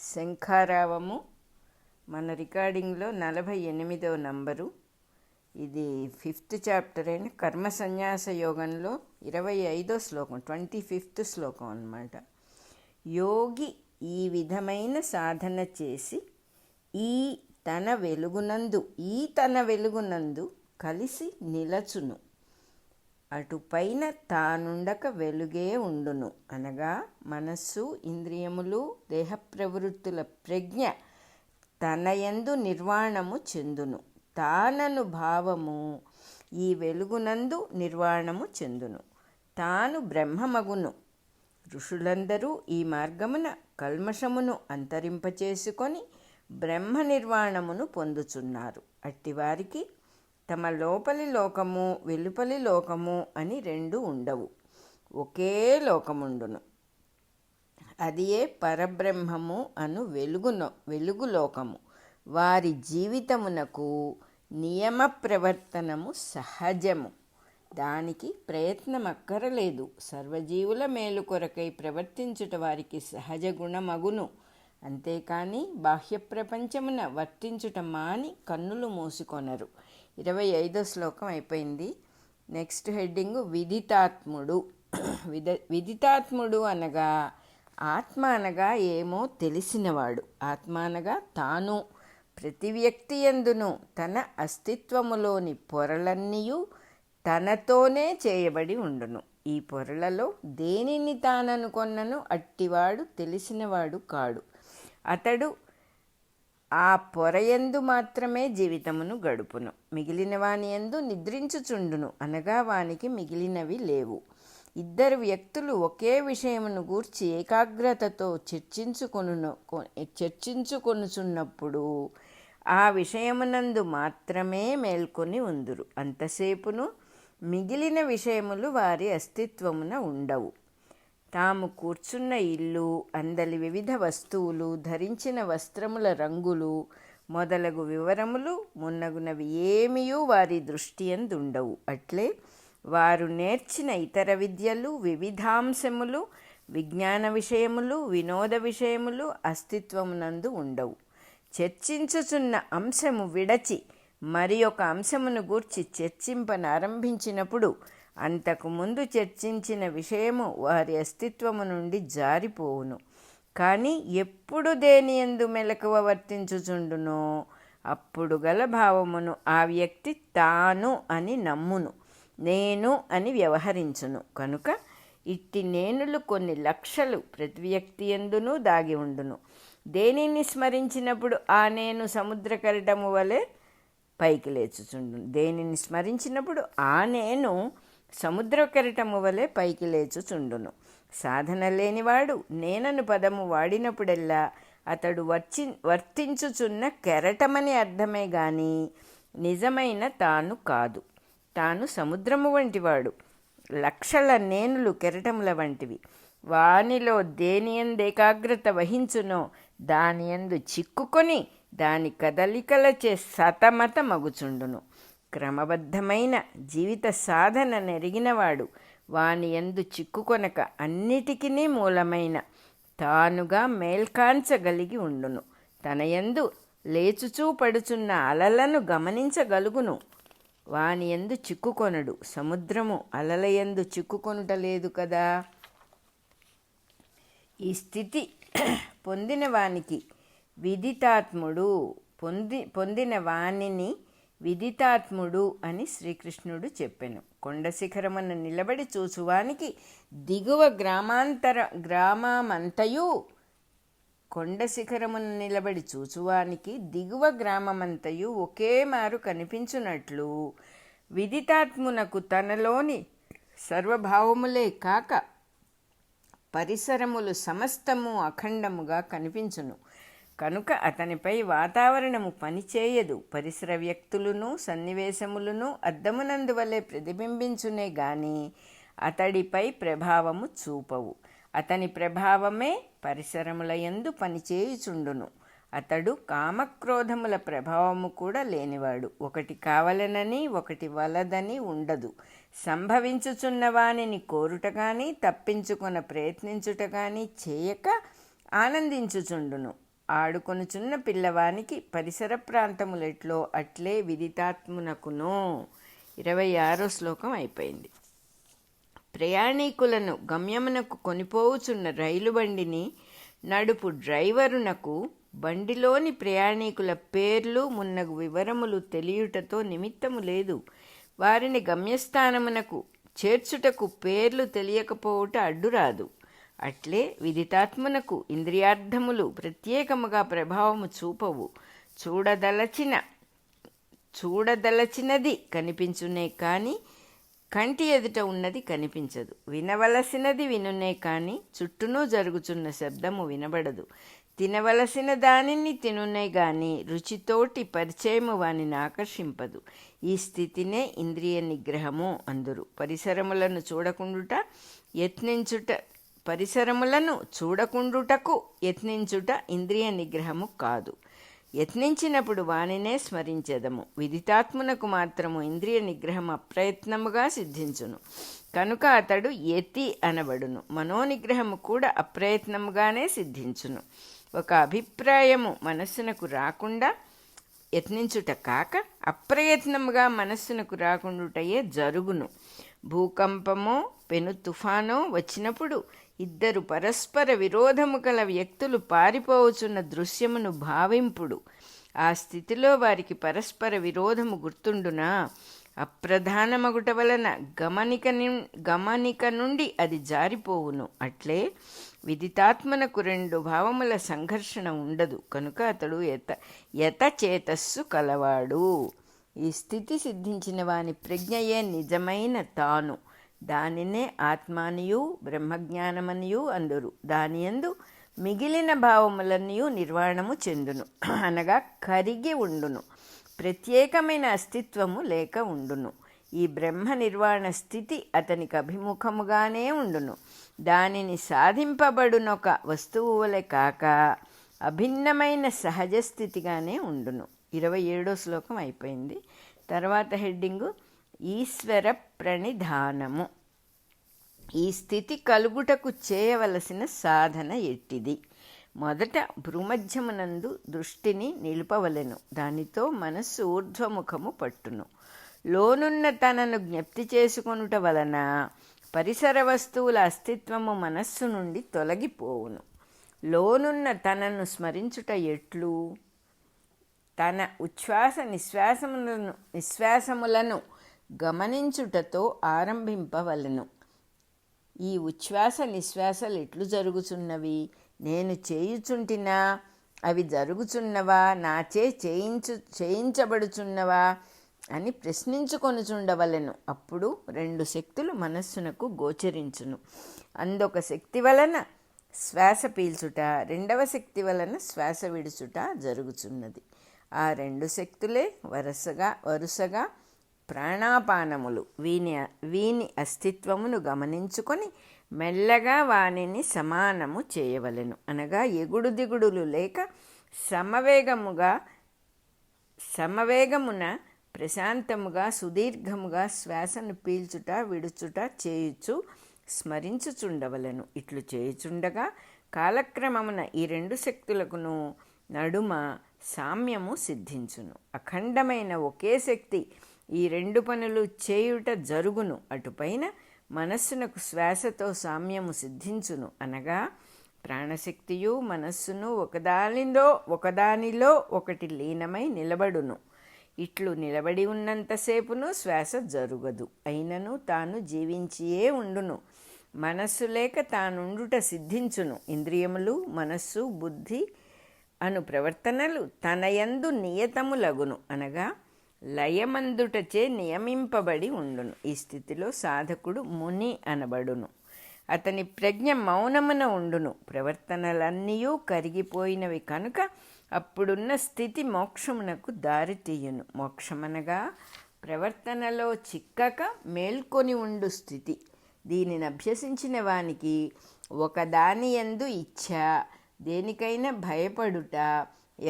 శంఖారావము మన రికార్డింగ్లో 48వ నంబరు. ఇది 5th chapter అయిన కర్మ సన్యాస యోగంలో 25వ శ్లోకం, 25th శ్లోకం అన్నమాట. యోగి ఈ విధమైన సాధన చేసి ఈ తన వెలుగునందు కలిసి నిలచును. అటుపైన తానుండక వెలుగే ఉండును. అనగా మనస్సు, ఇంద్రియములు, దేహ ప్రవృత్తుల ప్రజ్ఞ తనయందు నిర్వాణము చెందును. తానను భావము ఈ వెలుగునందు నిర్వాణము చెందును. తాను బ్రహ్మమగును. ఋషులందరూ ఈ మార్గమున కల్మషమును అంతరింపచేసుకొని బ్రహ్మ నిర్వాణమును పొందుచున్నారు. అట్టివారికి తమ లోపలి లోకము, వెలుపలి లోకము అని రెండు ఉండవు, ఒకే లోకముండును. అదియే పరబ్రహ్మము అను వెలుగు లోకము. వారి జీవితమునకు నియమ ప్రవర్తనము సహజము. దానికి ప్రయత్నం అక్కరలేదు. సర్వజీవుల మేలు కొరకై ప్రవర్తించుట వారికి సహజ గుణమగును. అంతేకాని బాహ్య ప్రపంచమున వర్తించుట మాని కన్నులు మూసుకొనరు. 25వ శ్లోకం అయిపోయింది. Next heading విదితాత్ముడు. విదితాత్ముడు అనగా ఆత్మ అనగా ఏమో తెలిసినవాడు. ఆత్మ అనగా తాను. ప్రతి వ్యక్తి యందును తన అస్తిత్వములోని పొరలన్నీయు తనతోనే చేయబడి ఉండును. ఈ పొరలలో దేనిని తాననుకొన్నను అట్టివాడు తెలిసినవాడు కాడు. అతడు ఆ పొరయందు మాత్రమే జీవితమును గడుపును. మిగిలిన వాని యందు నిద్రించుచుండును. అనగా వానికి మిగిలినవి లేవు. ఇద్దరు వ్యక్తులు ఒకే విషయమును గూర్చి ఏకాగ్రతతో చర్చించుకొనుచున్నప్పుడు ఆ విషయమునందు మాత్రమే మేల్కొని ఉందురు. అంతసేపును మిగిలిన విషయములు వారి అస్తిత్వమున ఉండవు. తాము కూర్చున్న ఇల్లు, అందలి వివిధ వస్తువులు, ధరించిన వస్త్రముల రంగులు మొదలగు వివరములు మున్నగునవి ఏమియూ వారి దృష్టియందుండవు. అట్లే వారు నేర్చిన ఇతర విద్యలు, వివిధాంశములు, విజ్ఞాన విషయములు, వినోద విషయములు అస్తిత్వమునందు ఉండవు. చర్చించుచున్న అంశము విడచి మరి ఒక అంశమును గూర్చి చర్చింపనారంభించినప్పుడు అంతకు ముందు చర్చించిన విషయము వారి అస్తిత్వము నుండి జారిపోవును. కానీ ఎప్పుడు దేనియందు మెలకువ వర్తించుచుండునో అప్పుడు గల భావమును ఆ వ్యక్తి తాను అని నమ్మును, నేను అని వ్యవహరించును. కనుక ఇట్టి నేనులు కొన్ని లక్షలు ప్రతి వ్యక్తి యందునూ దాగి ఉండును. దేనిని స్మరించినప్పుడు ఆ నేను సముద్ర కెరటము వలె పైకి లేచుచుండును. దేనిని స్మరించినప్పుడు ఆ నేను సముద్ర కెరటము వలె పైకి లేచుచుండును. సాధన లేనివాడు నేనను పదము వాడినప్పుడెల్లా అతడు వర్తించుచున్న కెరటమని అర్థమే గాని నిజమైన తాను కాదు. తాను సముద్రము వంటివాడు. లక్షల నేనులు కెరటముల వంటివి. వానిలో దేనియందు ఏకాగ్రత వహించునో దానియందు చిక్కుకొని దాని కదలికలచే సతమతమగుచుండును. క్రమబద్ధమైన జీవిత సాధన నెరిగినవాడు వాని యందు చిక్కుకొనక అన్నిటికీ మూలమైన తానుగా మేల్కాంచగలిగి ఉండును. తన యందు లేచుచూ పడుచున్న అలలను గమనించగలుగును. వాని యందు చిక్కుకొనడు. సముద్రము అలల యందు చిక్కుకొనుట లేదు కదా. ఈ స్థితి పొందిన వానికి విదితాత్ముడు పొందిన వానిని విదితాత్ముడు అని శ్రీకృష్ణుడు చెప్పెను. కొండ శిఖరమున నిలబడి చూచువానికి దిగువ గ్రామమంతయు ఒకే మారు కనిపించున్నట్లు విదితాత్మునకు తనలోని సర్వభావములే కాక పరిసరములు సమస్తము అఖండముగా కనిపించును. కనుక అతనిపై వాతావరణము పనిచేయదు. పరిసర వ్యక్తులను, సన్నివేశములను అద్దమునందు వలె ప్రతిబింబించునే గాని అతడిపై ప్రభావము చూపవు. అతని ప్రభావమే పరిసరముల యందు పనిచేయుచుండును. అతడు కామక్రోధముల ప్రభావము కూడా లేనివాడు. ఒకటి కావలనని ఒకటి వలదని ఉండదు. సంభవించుచున్న వానిని కోరుట కానీ తప్పించుకొన ప్రయత్నించుట కానీ చేయక ఆనందించుచుండును. ఆడుకొనుచున్న పిల్లవానికి పరిసర ప్రాంతములెట్లో అట్లే విదితాత్మునకును. 26వ శ్లోకం అయిపోయింది. ప్రయాణీకులను గమ్యమునకు కొనిపోవుచున్న రైలు బండిని నడుపు డ్రైవరునకు బండిలోని ప్రయాణీకుల పేర్లు మున్నగు వివరములు తెలియుటతో నిమిత్తము లేదు. వారిని గమ్యస్థానమునకు చేర్చుటకు పేర్లు తెలియకపోవుట అడ్డురాదు. అట్లే విదితాత్మనకు ఇంద్రియార్థములు ప్రత్యేకముగా ప్రభావము చూపవు. చూడదలచినది కనిపించునే కానీ కంటి ఎదుట ఉన్నది కనిపించదు. వినవలసినది వినునే కానీ చుట్టూనూ జరుగుచున్న శబ్దము వినబడదు. తినవలసిన దానిని తినునే గాని రుచితోటి పరిచయము వానిని ఆకర్షింపదు. ఈ స్థితినే ఇంద్రియ నిగ్రహము అందురు. పరిసరములను చూడకుండుటకు యత్నించుట ఇంద్రియ నిగ్రహము కాదు. యత్నించినప్పుడు వానినే స్మరించెదము. విదితాత్మునకు మాత్రము ఇంద్రియ నిగ్రహం అప్రయత్నముగా సిద్ధించును. కనుక అతడు యతి అనబడును. మనోనిగ్రహము కూడా అప్రయత్నముగానే సిద్ధించును. ఒక అభిప్రాయము మనస్సునకు రాకుండా యత్నించుట కాక అప్రయత్నముగా మనస్సునకు రాకుండుటయే జరుగును. భూకంపమో పెను తుఫానో వచ్చినప్పుడు ఇద్దరు పరస్పర విరోధము గల వ్యక్తులు పారిపోవచున్న దృశ్యమును భావింపుడు. ఆ స్థితిలో వారికి పరస్పర విరోధము గుర్తుండునా? అప్రధానమగుట వలన గమనిక నుండి అది జారిపోవును. అట్లే విదితాత్మనకు రెండు భావముల సంఘర్షణ ఉండదు. కనుక అతడు యతచేతస్సు కలవాడు. ఈ స్థితి సిద్ధించిన వాని ప్రజ్ఞయే నిజమైన తాను. దానినే ఆత్మానియు బ్రహ్మజ్ఞానమనియు అందురు. దానియందు మిగిలిన భావములన్నయూ నిర్వాణము చెందును, అనగా కరిగి ఉండును. ప్రత్యేకమైన అస్తిత్వము లేక ఉండును. ఈ బ్రహ్మ నిర్వాణ స్థితి అతనికి అభిముఖముగానే ఉండును. దానిని సాధింపబడునొక వస్తువు వలె కాక అభిన్నమైన సహజ స్థితిగానే ఉండును. 27వ శ్లోకం అయిపోయింది. తర్వాత హెడ్డింగు ఈశ్వర ప్రణిధానము. ఈ స్థితి కలుగుటకు చేయవలసిన సాధన ఎట్టిది? మొదట భ్రూమధ్యమునందు దృష్టిని నిలుపవలెను. దానితో మనస్సు ఊర్ధ్వముఖము పట్టును. లోనున్న తనను జ్ఞప్తి చేసుకొనుట వలన పరిసర వస్తువుల అస్తిత్వము మనస్సు నుండి తొలగిపోవును. లోనున్న తనను స్మరించుట ఎట్లు? తన ఉచ్ఛ్వాస నిశ్వాసములను గమనించుటతో ఆరంభింపవలెను. ఈ ఉచ్ఛ్వాస నిశ్వాసలు ఎట్లు జరుగుచున్నవి? నేను చేయుచుంటినా? అవి జరుగుచున్నవా? నాచే చేయించబడుచున్నవా అని ప్రశ్నించుకొనుచుండవలెను. అప్పుడు రెండు శక్తులు మనస్సునకు గోచరించును. అందొక శక్తి వలన శ్వాస పీల్చుట, రెండవ శక్తి వలన శ్వాస విడుచుట జరుగుచున్నది. ఆ రెండు శక్తులే వరుసగా ప్రాణాపానములు. వీని అస్తిత్వమును గమనించుకొని మెల్లగా వానిని సమానము చేయవలెను. అనగా ఎగుడు దిగుడులు లేక సమవేగమున ప్రశాంతముగా సుదీర్ఘముగా శ్వాసను పీల్చుట విడుచుట చేయుచు స్మరించుచుండవలెను. ఇట్లు చేయుచుండగా కాలక్రమమున ఈ రెండు శక్తులకును నడుమ సామ్యము సిద్ధించును. అఖండమైన ఒకే శక్తి ఈ రెండు పనులు చేయుట జరుగును. అటుపైన మనస్సునకు శ్వాసతో సామ్యము సిద్ధించును. అనగా ప్రాణశక్తియు మనస్సును ఒకదానిలో ఒకటి లీనమై నిలబడును. ఇట్లు నిలబడి ఉన్నంతసేపును శ్వాస జరుగదు. అయినను తాను జీవించియే ఉండును. మనస్సు లేక తానుండుట సిద్ధించును. ఇంద్రియములు, మనస్సు, బుద్ధి అను ప్రవర్తనలు తనయందు నియతములగును. అనగా లయమందుటచే నియమింపబడి ఉండును. ఈ స్థితిలో సాధకుడు ముని అనబడును. అతని ప్రజ్ఞ మౌనమున ఉండును. ప్రవర్తనలన్నీయూ కరిగిపోయినవి కనుక అప్పుడున్న స్థితి మోక్షమునకు దారితీయును. మోక్షమనగా ప్రవర్తనలో చిక్కక మేల్కొని ఉండు స్థితి. దీనిని అభ్యసించిన వానికి ఒకదాని యందు ఇచ్ఛ, దేనికైనా భయపడుట,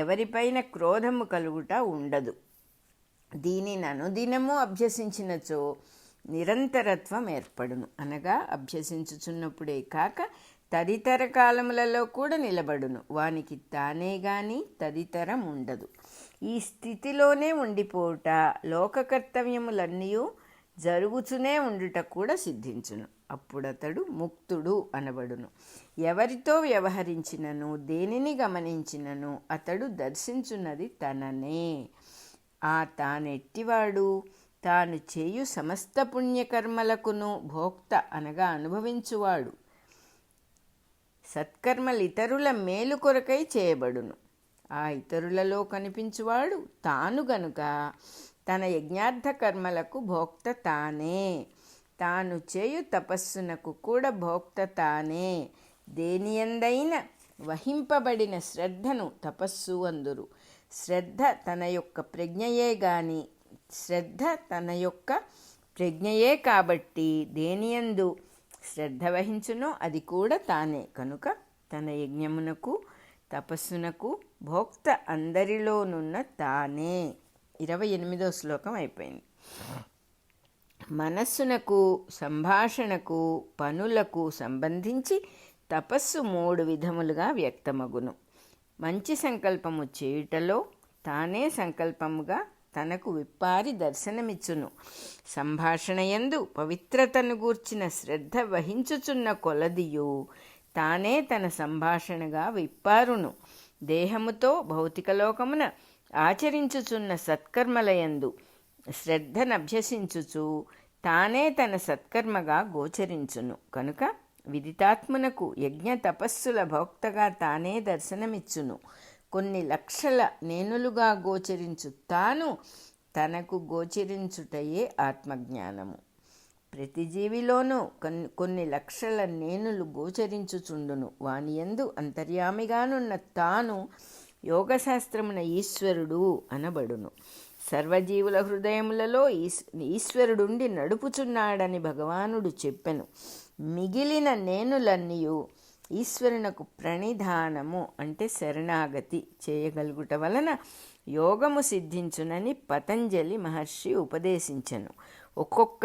ఎవరిపైన క్రోధము కలుగుట ఉండదు. దీనిని అనుదినము అభ్యసించినచో నిరంతరత్వం ఏర్పడును. అనగా అభ్యసించుచున్నప్పుడే కాక తదితర కాలములలో కూడా నిలబడును. వానికి తానే గాని తదితరం ఉండదు. ఈ స్థితిలోనే ఉండిపోవుట, లోక కర్తవ్యములన్నీ జరుగుతూనే ఉండుట కూడా సిద్ధించును. అప్పుడతడు ముక్తుడు అనబడును. ఎవరితో వ్యవహరించినను, దేనిని గమనించినను అతడు దర్శించున్నది తననే. ఆ తానెట్టివాడు? తాను చేయు సమస్త పుణ్యకర్మలకును భోక్త అనగా అనుభవించువాడు. సత్కర్మలు ఇతరుల మేలు కొరకై చేయబడును. ఆ ఇతరులలో కనిపించువాడు తాను గనుక తన యజ్ఞార్థ కర్మలకు భోక్త తానే. తాను చేయు తపస్సునకు కూడా భోక్త తానే. దేనియందైన వహింపబడిన శ్రద్ధను తపస్సు అందురు. శ్రద్ధ తన యొక్క ప్రజ్ఞయే కాబట్టి దేనియందు శ్రద్ధ వహించునో అది కూడా తానే. కనుక తన యజ్ఞమునకు తపస్సునకు భోక్త అందరిలోనున్న తానే. 28వ శ్లోకం అయిపోయింది. మనస్సునకు, సంభాషణకు, పనులకు సంబంధించి తపస్సు 3 విధములుగా వ్యక్తమగును. మంచి సంకల్పము చేయుటలో తానే సంకల్పముగా తనకు విప్పారి దర్శనమిచ్చును. సంభాషణయందు పవిత్రతను గూర్చిన శ్రద్ధ వహించుచున్న కొలదియు తానే తన సంభాషణగా విప్పారును. దేహముతో భౌతికలోకమున ఆచరించుచున్న సత్కర్మలయందు శ్రద్ధనభ్యసించుచు తానే తన సత్కర్మగా గోచరించును. కనుక విదితాత్మనకు యజ్ఞ తపస్సుల భోక్తగా తానే దర్శనమిచ్చును. కొన్ని లక్షల నేనులుగా గోచరించు తాను తనకు గోచరించుటయే ఆత్మజ్ఞానము. ప్రతి జీవిలోనూ కొన్ని లక్షల నేనులు గోచరించుచుండును. వానియందు అంతర్యామిగానున్న తాను యోగశాస్త్రమున ఈశ్వరుడు అనబడును. సర్వజీవుల హృదయములలో ఈశ్వరుడుండి నడుపుచున్నాడని భగవానుడు చెప్పెను. మిగిలిన నేనులన్నీయు ఈశ్వరునకు ప్రణిధానము అంటే శరణాగతి చేయగలుగుట వలన యోగము సిద్ధించునని పతంజలి మహర్షి ఉపదేశించెను. ఒక్కొక్క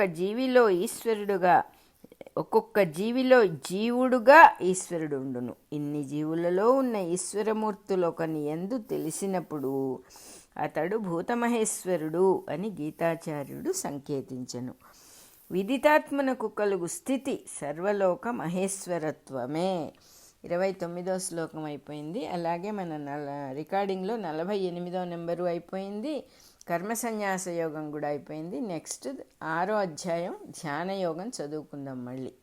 జీవుడుగా ఈశ్వరుడు ఉండును. ఇన్ని జీవులలో ఉన్న ఈశ్వరమూర్తులొకని యందు తెలిసినప్పుడు అతడు భూతమహేశ్వరుడు అని గీతాచార్యుడు సంకేతించెను. విదితాత్మనకు కలుగు స్థితి సర్వలోక మహేశ్వరత్వమే. 29వ శ్లోకం అయిపోయింది. అలాగే మన రికార్డింగ్లో 48వ నెంబరు అయిపోయింది. కర్మ సన్యాస యోగం కూడా అయిపోయింది. నెక్స్ట్ 6వ అధ్యాయం ధ్యానయోగం చదువుకుందాం మళ్ళీ.